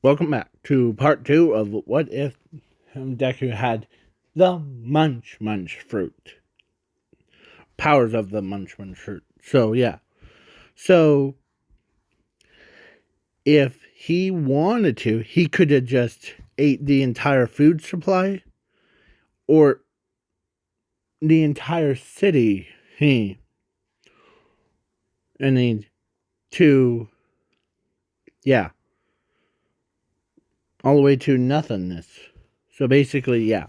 Welcome back to part two of What If Deku had the munch fruit. Powers of the munch fruit. So, yeah. So, if he wanted to, he could have just ate the entire food supply or the entire city. And then to, yeah, all the way to nothingness. So, basically, yeah.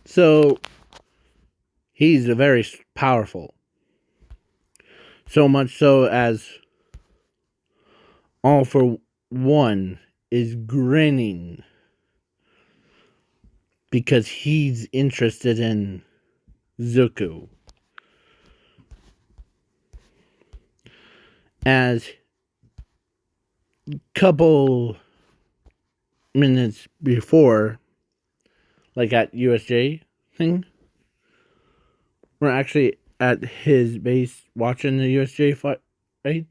So, he's a very powerful. So much so as All for One is grinning because he's interested in Zuko. As couple minutes before, like at USJ thing, we're actually at his base watching the USJ fight. Right?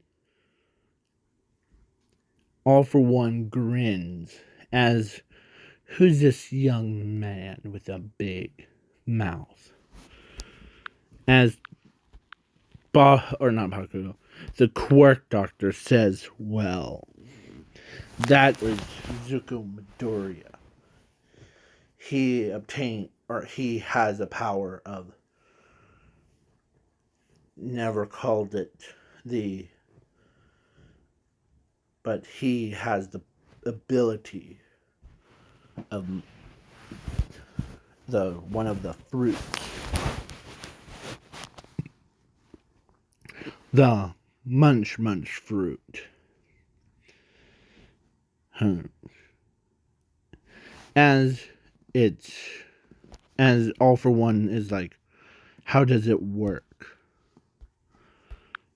All for One grins as who's this young man with a big mouth? As not Bakugo, the Quirk Doctor says, well, that was Zuko Midoriya. He has a power of, never called it the, but he has the ability of one of the fruits. The munch fruit. As it's, as All for One is like, how does it work?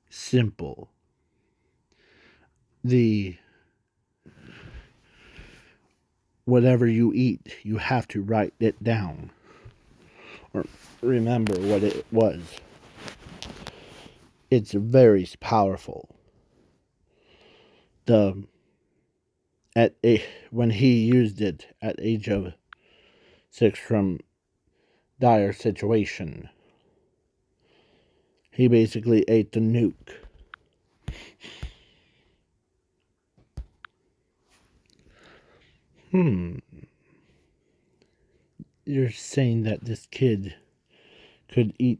Simple. Whatever you eat, you have to write it down. Or remember what it was. It's very powerful. When he used it at age of 6 from dire situation, he basically ate the nuke. You're saying that this kid could eat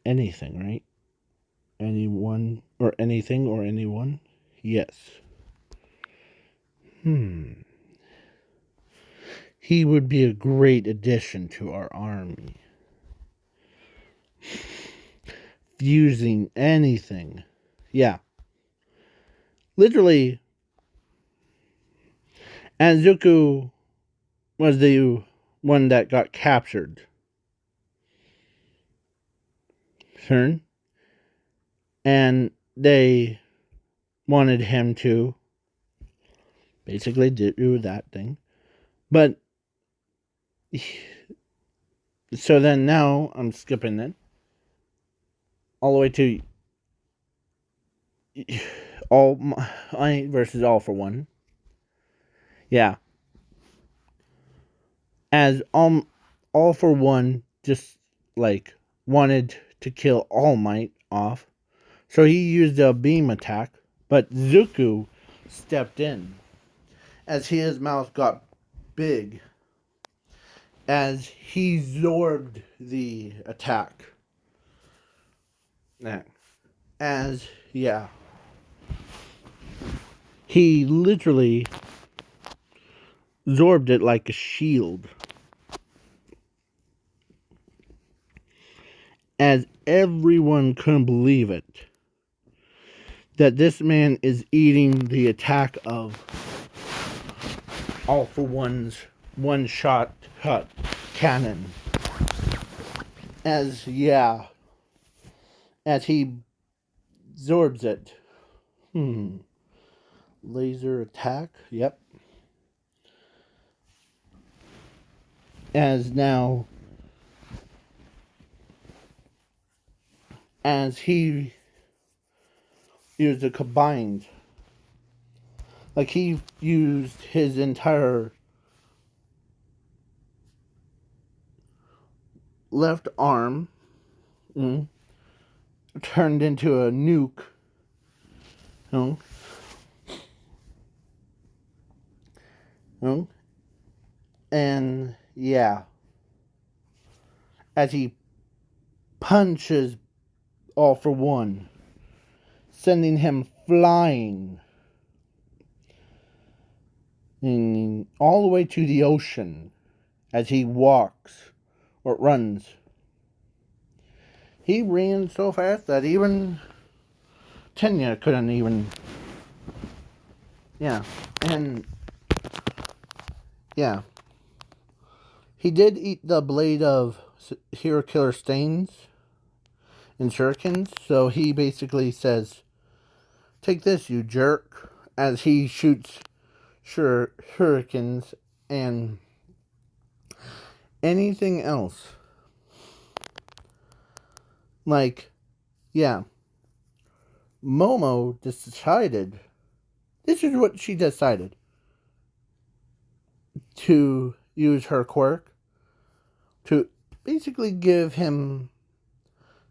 anything, right? Anyone or anything or anyone? Yes. He would be a great addition to our army. Fusing anything. Yeah. Literally, and Zuko was the one that got captured. Turn. And they wanted him to basically do that thing. But so then now I'm skipping it all the way to All Might versus All for One. Yeah. As All for One just like wanted to kill All Might off. So he used a beam attack, but Zuko stepped in as his mouth got big as he absorbed the attack. As, yeah. He literally absorbed it like a shield. As everyone couldn't believe it. That this man is eating the attack of All for One's one-shot cut cannon. As he absorbs it. Laser attack, yep. As he used a combined. Like, he used his entire left arm, turned into a nuke. You know, and yeah, as he punches All for One, sending him flying all the way to the ocean as he walks or runs. He ran so fast that even Tenya couldn't even. Yeah, and yeah, he did eat the blade of Hero Killer Stains and shurikens, so he basically says, "Take this, you jerk," as he shoots shurikens and anything else. Like, yeah, Momo decided, this is what she decided, to use her quirk to basically give him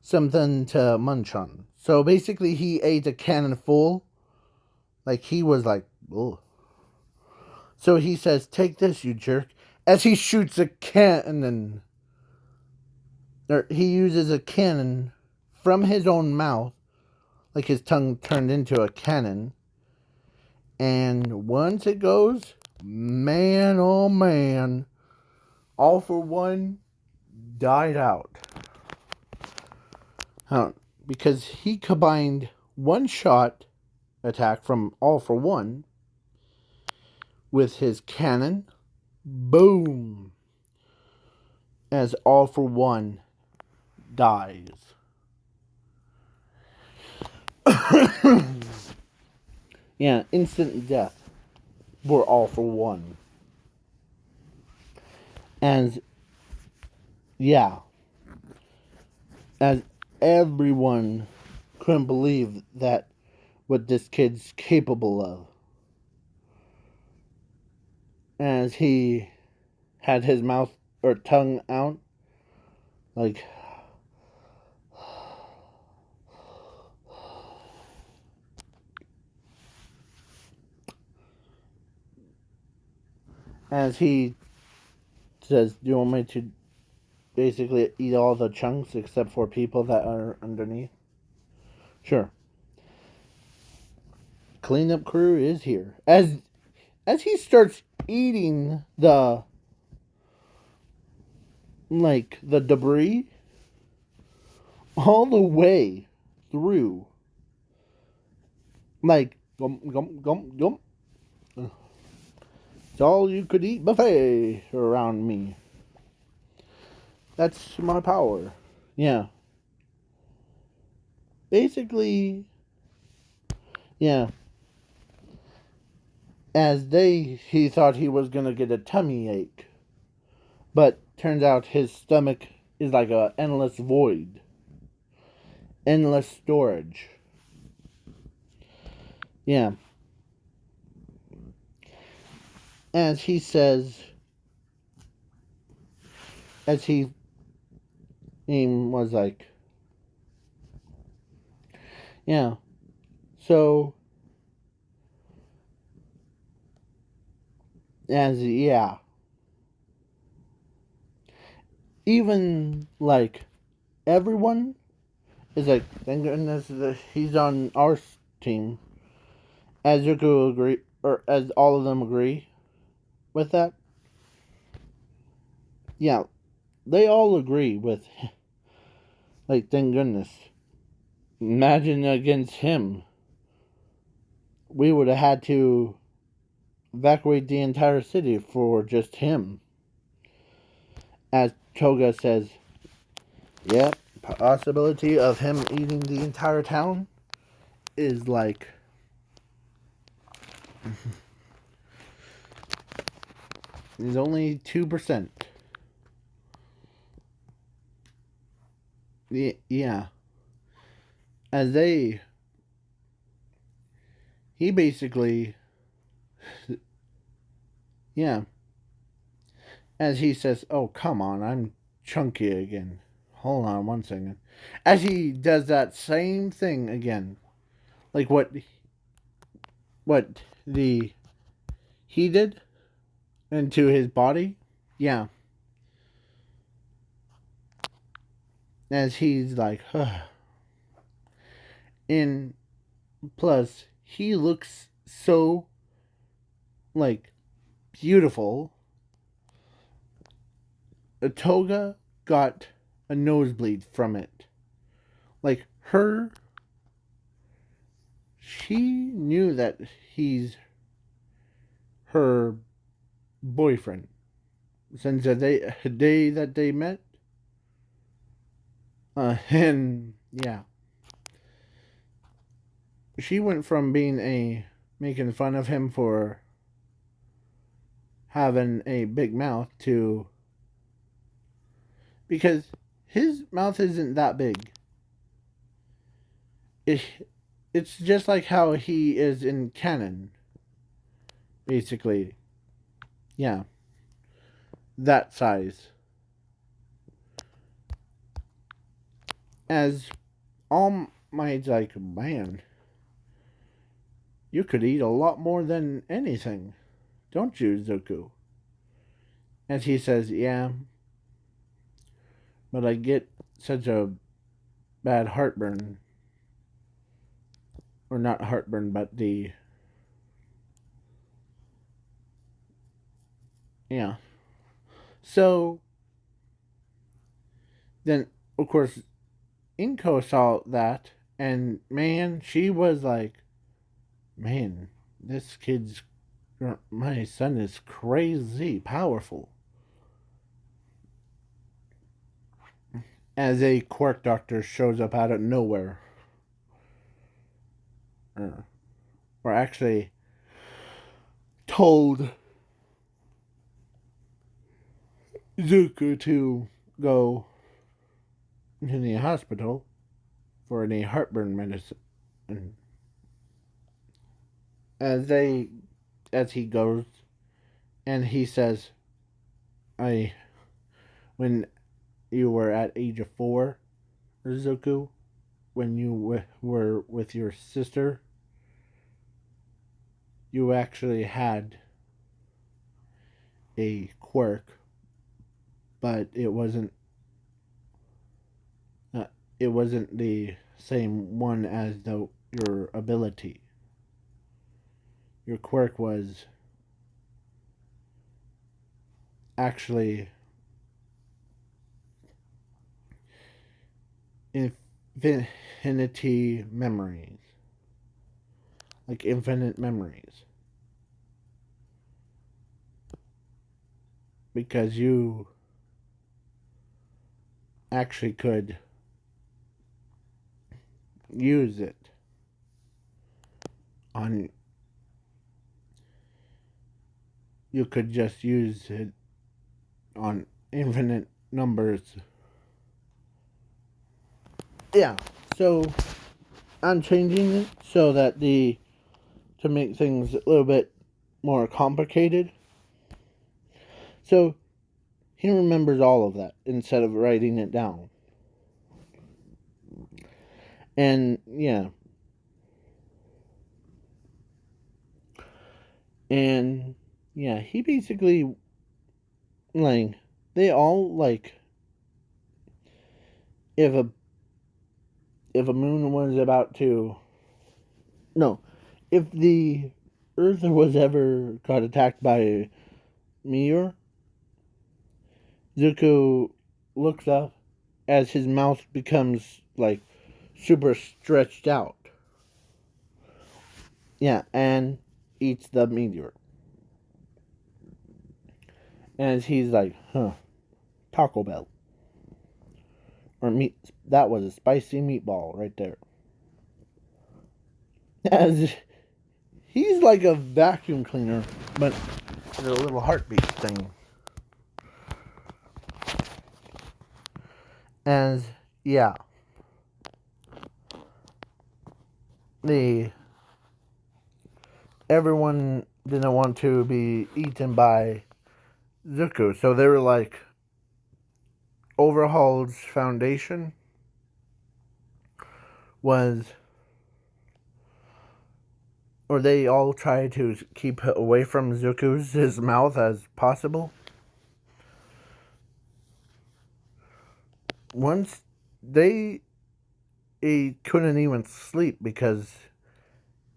something to munch on. So basically, he ate a cannon full. Like, he was like, ugh. So he says, "Take this, you jerk," as he shoots a cannon. Or he uses a cannon from his own mouth, like his tongue turned into a cannon. And once it goes, man, oh man, All for One died out. Because he combined one shot attack from All for One with his cannon. Boom! As All for One dies. Yeah, instant death for All for One. And yeah, as everyone couldn't believe that what this kid's capable of. As he had his mouth or tongue out, like, as he says, "Do you want me to basically eat all the chunks except for people that are underneath?" Sure. Cleanup crew is here. As he starts eating the debris all the way through, like, gum gum gum gum. It's all you could eat buffet around me. That's my power. Yeah. Basically, yeah. He thought he was gonna get a tummy ache. But turns out his stomach is like a endless void. Endless storage. Yeah. As he says, as he was like, yeah. So, yeah. Even, like, everyone is like, thank goodness that he's on our team. As Zuko agree, or as all of them agree with that. Yeah, they all agree with, like, thank goodness. Imagine against him. We would have had to evacuate the entire city for just him. As Toga says, yep, possibility of him eating the entire town is like is only 2%. Yeah. As they he basically, yeah, as he says, "Oh, come on, I'm chunky again. Hold on one second." As he does that same thing again, like what the he did into his body, yeah. As he's like, huh. And plus, he looks so like beautiful. Toga got a nosebleed from it. Like she knew that he's her boyfriend since the day that they met. And yeah, she went from being a making fun of him for having a big mouth to because his mouth isn't that big. It, it's just like how he is in canon, basically. Yeah, that size. As All Might's like, man, you could eat a lot more than anything, don't you, Zuko? And he says, yeah, but I get such a bad heartburn. Or not heartburn, but the. Yeah. So, then, of course, Inko saw that, and man, she was like, man, this kid's. My son is crazy powerful. As a quirk doctor shows up out of nowhere. Or actually told Zuko to go to the hospital for any heartburn medicine. As he goes, and he says, "I when you were at age of 4, Zuko, when you were with your sister, you actually had a quirk, but uh, it wasn't the same one as your ability. Your quirk was actually infinity memories, like infinite memories, because you actually could use it on you could just use it on infinite numbers. Yeah, so I'm changing it so that to make things a little bit more complicated. So he remembers all of that instead of writing it down. And yeah. And yeah, he basically like they all like if a moon was about to no, if the Earth was ever got attacked by a meteor, Zuko looks up as his mouth becomes like super stretched out. Yeah, and eats the meteor. As he's like, huh, Taco Bell. Or meat, that was a spicy meatball right there. As he's like a vacuum cleaner, but with a little heartbeat thing. As, yeah. The everyone didn't want to be eaten by Zuko. So they were like, Overhaul's foundation was, or they all tried to keep away from Zuko's his mouth as possible. Once they couldn't even sleep because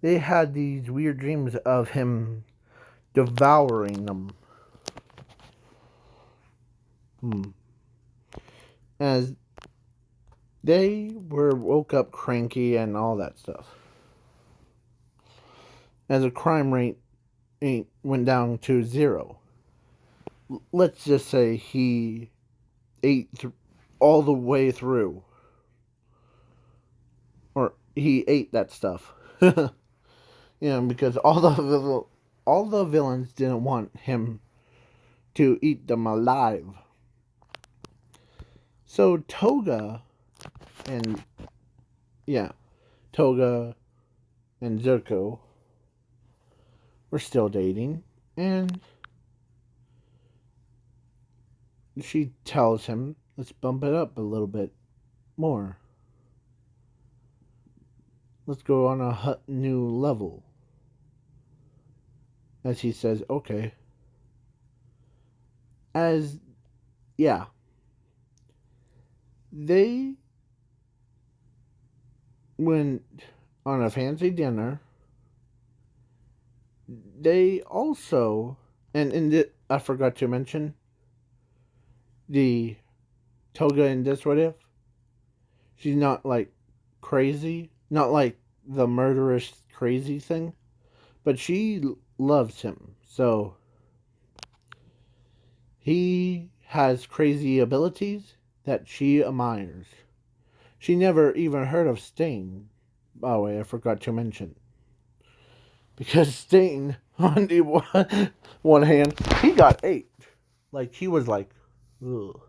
they had these weird dreams of him devouring them. As they woke up cranky and all that stuff. As the crime rate went down to 0. Let's just say he ate all the way through. Or he ate that stuff. Because all the villains didn't want him to eat them alive. So Toga and Zuko were still dating, and she tells him, let's bump it up a little bit more. Let's go on a new level. As he says, okay. They went on a fancy dinner. They also, I forgot to mention, the Toga in this What If, she's not like crazy, not like the murderous crazy thing, but she loves him. So he has crazy abilities that she admires. She never even heard of Stain. By the way, I forgot to mention. Because Stain, on the one hand, he got 8. Like, he was like, ugh.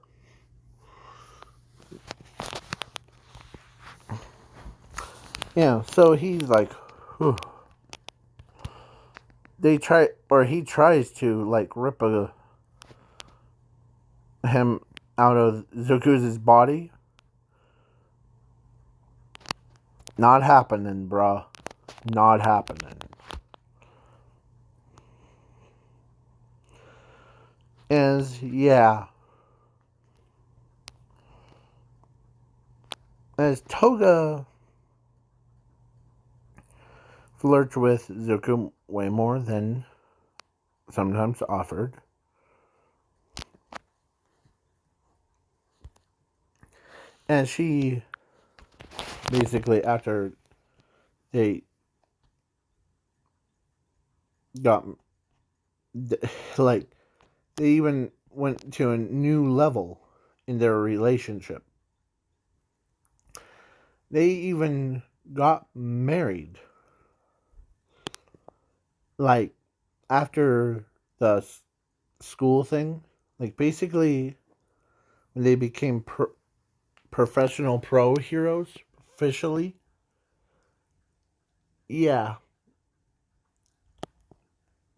Yeah, so he's like, ugh. He tries to, like, rip him out of Zuko's body. Not happening, bruh. Not happening. As Toga flirts with Zuko way more than sometimes offered. And she basically, after they got, like, they even went to a new level in their relationship. They even got married. Like, after the school thing, like, basically, when they became professional pro heroes, officially,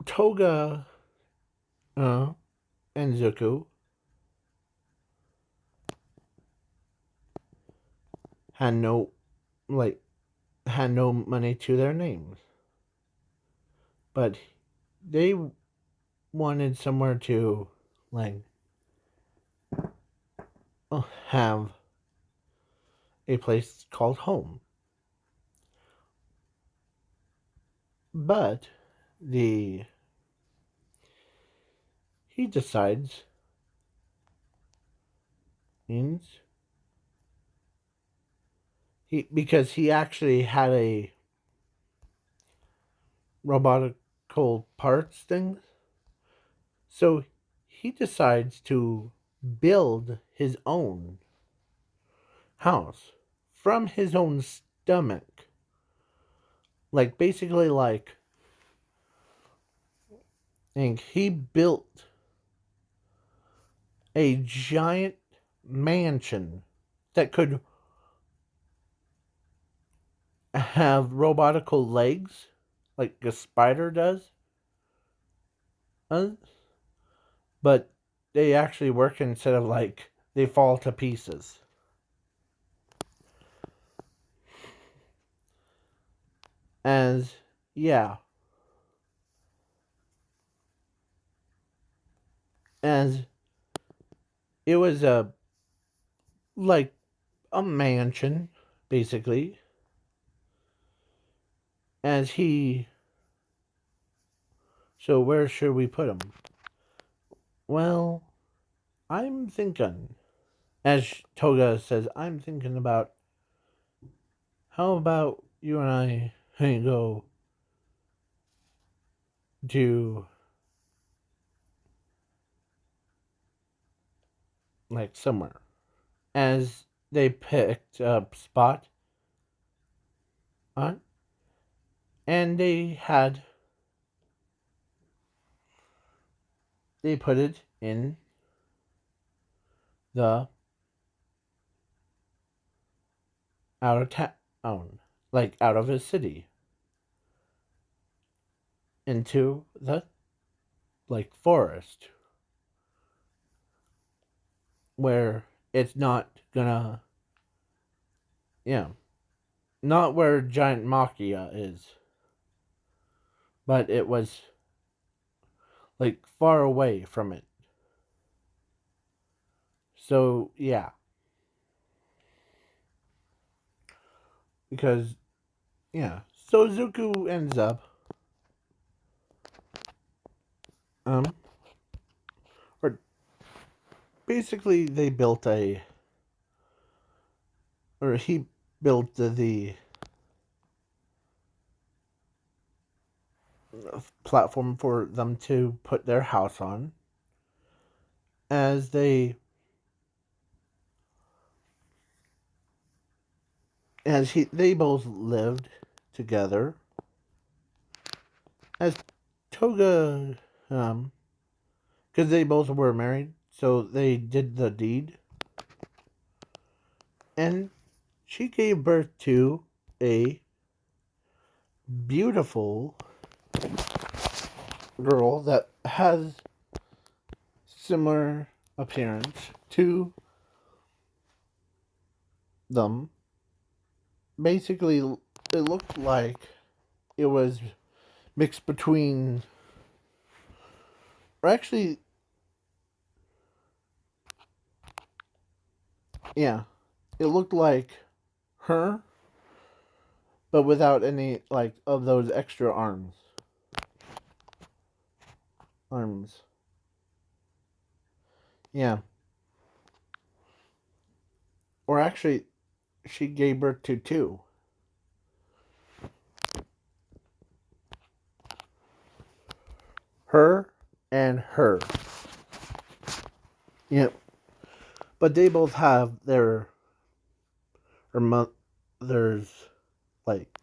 Toga and Zuko had no money to their names. But they wanted somewhere to, like, have a place called home. But he decides because he actually had a robotical parts thing. So he decides to build his own house from his own stomach. Like, basically, like, and he built a giant mansion that could have robotical legs like a spider does, uh, but they actually work instead of like they fall to pieces. As yeah, as it was a like a mansion basically. As he So where should we put him? Well, I'm thinking, as Toga says, I'm thinking about how about you and I go to like somewhere. As they picked a spot on, and they put it in the out of town, like out of his city, into the like forest, where it's not gonna, yeah, not where giant Machia is, but it was like far away from it. So yeah, because yeah, so Zuko ends up um or basically they built a or he built the platform for them to put their house on, as they both lived together, as Toga because they both were married, so they did the deed, and she gave birth to a beautiful girl that has similar appearance to them. Basically, it looked like it was mixed between, or actually, yeah, it looked like her, but without any like of those extra arms. Yeah, or actually, she gave birth to two. Her and her. Yeah, but they both have her mother's like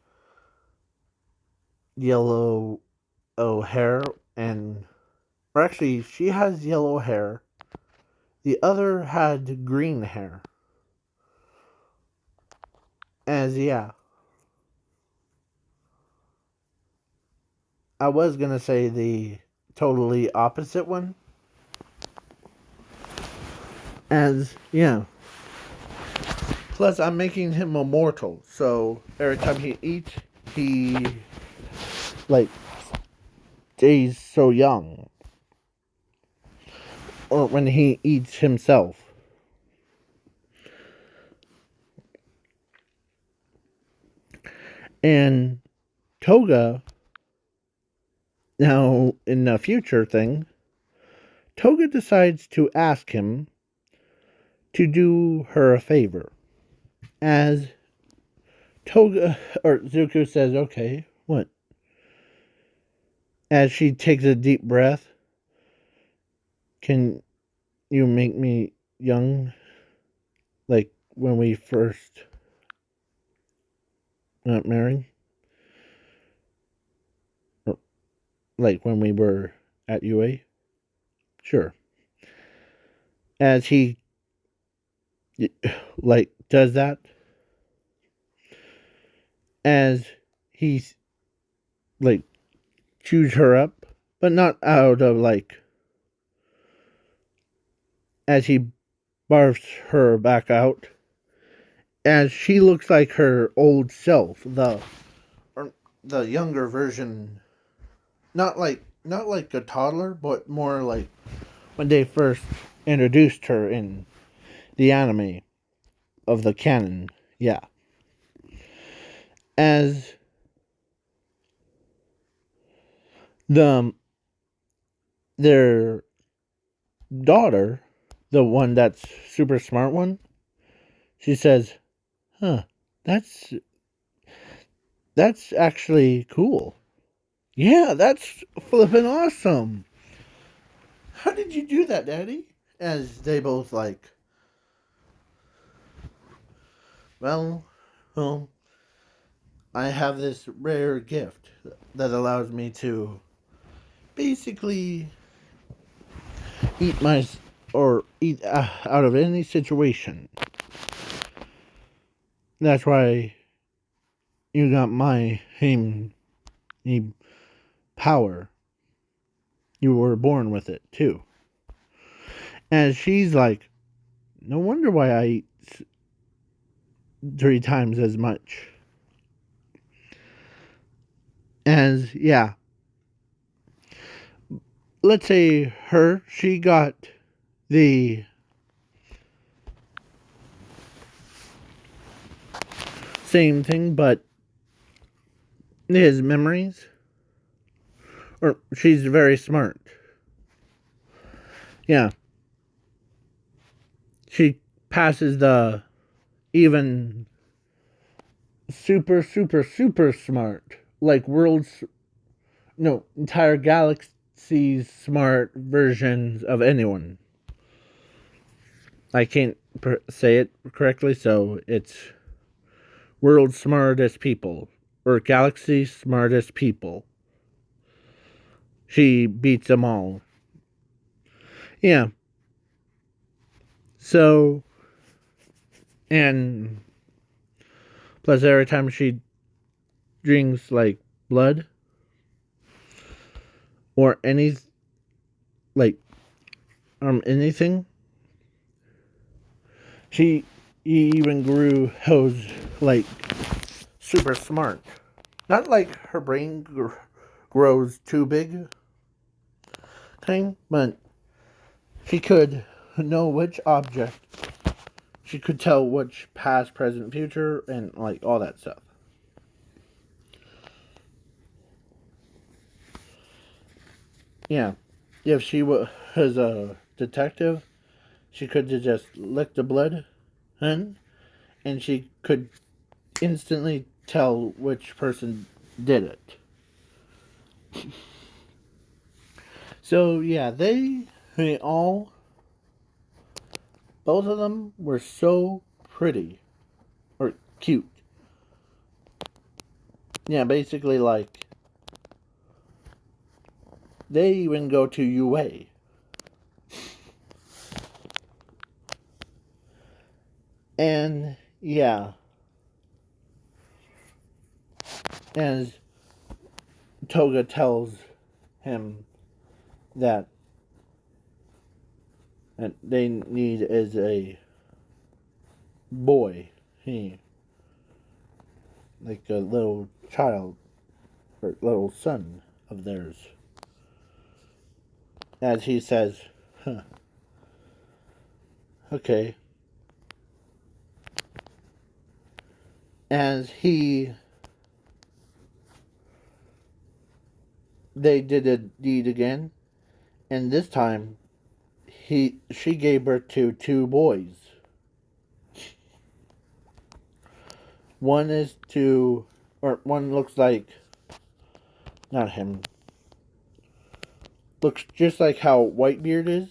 yellow hair, and or actually she has yellow hair. The other had green hair. As yeah, I was gonna say the totally opposite one. As yeah. Plus I'm making him immortal, so every time he eats he like stays so young. Or when he eats himself. And Toga, now in the future thing, Toga decides to ask him to do her a favor. As Toga or Zuko says, okay, what? As she takes a deep breath, can you make me young like when we first got married? Or, like when we were at UA? Sure. As he like does that, as he like chews her up, but not out of like as he barfs her back out, as she looks like her old self, the younger version, not like a toddler, but more like when they first introduced her in the anime of the canon. Yeah. As the their daughter, the one that's super smart one, she says, "Huh, that's that's actually cool. Yeah, that's flippin' awesome. How did you do that, Daddy?" As they both like, well, well, I have this rare gift that allows me to basically eat my or eat out of any situation. That's why you got my him power. You were born with it too. And she's like, no wonder why I eat 3 times as much. As yeah, let's say she got the same thing, but his memories, or she's very smart. Yeah, she passes the even super, super, super smart, like entire galaxy's smart versions of anyone. I can't say it correctly, so it's world's smartest people, or galaxy's smartest people. She beats them all. Yeah. So, and plus every time she drinks like blood or like anything, she even grew hose like super smart. Not like her brain grows too big thing, but she could know which object. She could tell which past, present, future, and like all that stuff. Yeah. If she was a detective, she could just lick the blood, and she could instantly tell which person did it. So yeah, they all, both of them were so pretty or cute. Yeah, basically like they even go to UA. And yeah, as Toga tells him that they need is a boy, like a little child or little son of theirs. As he says, huh, okay. As they did a deed again, and this time she gave birth to 2 boys. One looks like, not him, looks just like how Whitebeard is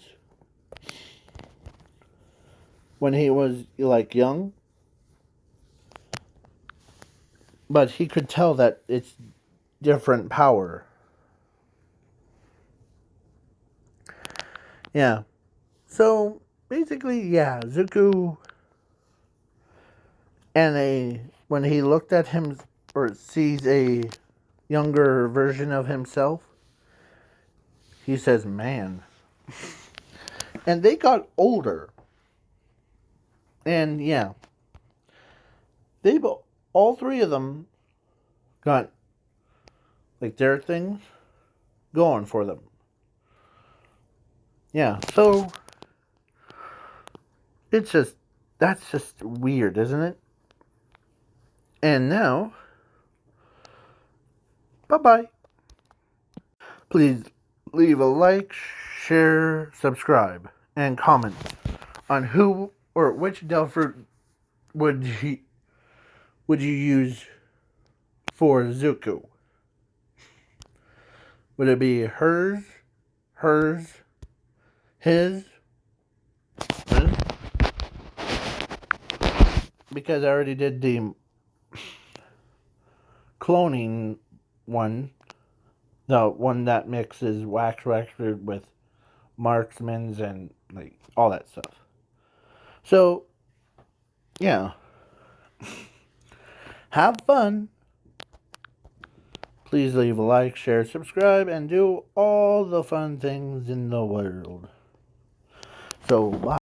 when he was like young, but he could tell that it's different power. Yeah. So basically, yeah, Zuko, and when he looked at him or sees a younger version of himself. He says, man. And they got older. And yeah, all three of them got like their things going for them. Yeah, so that's just weird, isn't it? And now, bye bye. Please leave a like, share, subscribe, and comment on who or which Delph fruit would you use for Zuko. Would it be hers, his? Because I already did the cloning one, the one that mixes wax Rexford with marksman's and like all that stuff. So yeah, have fun. Please leave a like, share, subscribe, and do all the fun things in the world. So bye.